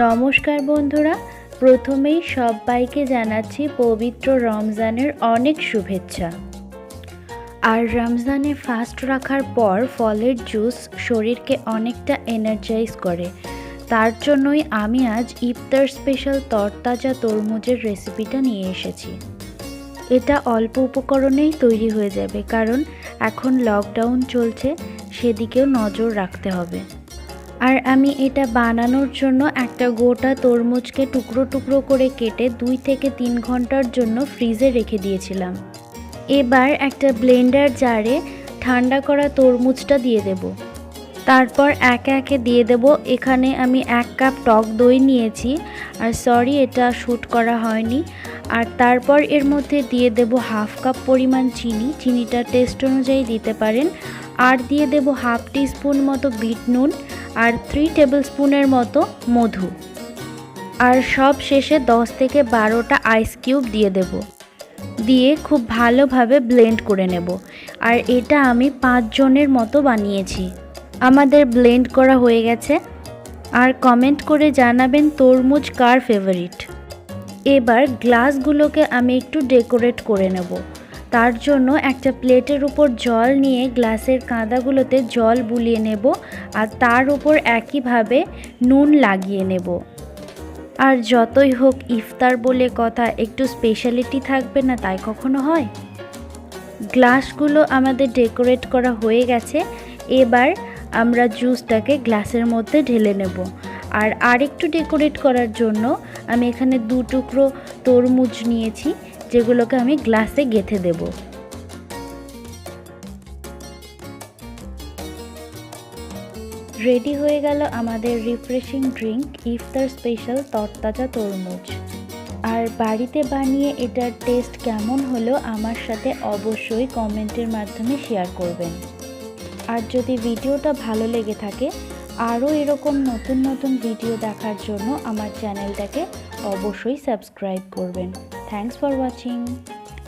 নমস্কার বন্ধুরা, প্রথমেই সবাইকে জানাচ্ছি পবিত্র রমজানের অনেক শুভেচ্ছা। আর রমজানে ফাস্ট রাখার পর ফলের জুস শরীরকে অনেকটা এনার্জাইজ করে। তার জন্যই আমি আজ ইফতার স্পেশাল তরতাজা তরমুজের রেসিপিটা নিয়ে এসেছি। এটা অল্প উপকরণেই তৈরি হয়ে যাবে, কারণ এখন লকডাউন চলছে, সেদিকেও নজর রাখতে হবে। আর আমি এটা বানানোর জন্য একটা গোটা তরমুজকে টুকরো টুকরো করে কেটে 2 থেকে 3 ঘন্টার জন্য ফ্রিজে রেখে দিয়েছিলাম। এবার একটা ব্লেন্ডার জারে ঠান্ডা করা তরমুজটা দিয়ে দেব। তারপর একে একে দিয়ে দেব। এখানে আমি 1 কাপ টক দই নিয়েছি, আর সরি এটা শ্যুট করা হয়নি। আর তারপর এর মধ্যে দিয়ে দেব 1/2 কাপ পরিমাণ চিনি, চিনিটা টেস্ট অনুযায়ী দিতে পারেন। আর দিয়ে দেব 1/2 টিস্পুন মতো বিট নুন আর 3 টেবিল স্পুনের মতো মধু। আর সব শেষে 10 থেকে 12টা আইস কিউব দিয়ে দেব। দিয়ে খুব ভালোভাবে ব্লেন্ড করে নেব। আর এটা আমি 5 জনের মতো বানিয়েছি। আমাদের ব্লেন্ড করা হয়ে গেছে। আর কমেন্ট করে জানাবেন তরমুজ কার ফেভারিট। এবার গ্লাসগুলোকে আমি একটু ডেকোরেট করে নেব। তার জন্য একটা প্লেটের উপর জল নিয়ে গ্লাসের কাঁদাগুলোতে জল বুলিয়ে নেব, আর তার উপর একইভাবে নুন লাগিয়ে নেব। আর যতই হোক ইফতার বলে কথা, একটু স্পেশালিটি থাকবে না, তাই কখনো হয়? গ্লাসগুলো আমাদের ডেকোরেট করা হয়ে গেছে। এবার আমরা জুসটাকে গ্লাসের মধ্যে ঢেলে নেব। আর আরেকটু ডেকোরেট করার জন্য আমি এখানে 2 টুকরো তরমুজ নিয়েছি, যেগুলোকে আমি গ্লাসে গেঁথে দেব। রেডি হয়ে গেল আমাদের রিফ্রেশিং ড্রিঙ্ক ইফতার স্পেশাল তরতাজা তরমুজ। আর বাড়িতে বানিয়ে এটার টেস্ট কেমন হলো আমার সাথে অবশ্যই কমেন্টের মাধ্যমে শেয়ার করবেন। আর যদি ভিডিওটা ভালো লেগে থাকে, আরও এরকম নতুন নতুন ভিডিও দেখার জন্য আমার চ্যানেলটাকে অবশ্যই সাবস্ক্রাইব করবেন। Thanks for watching.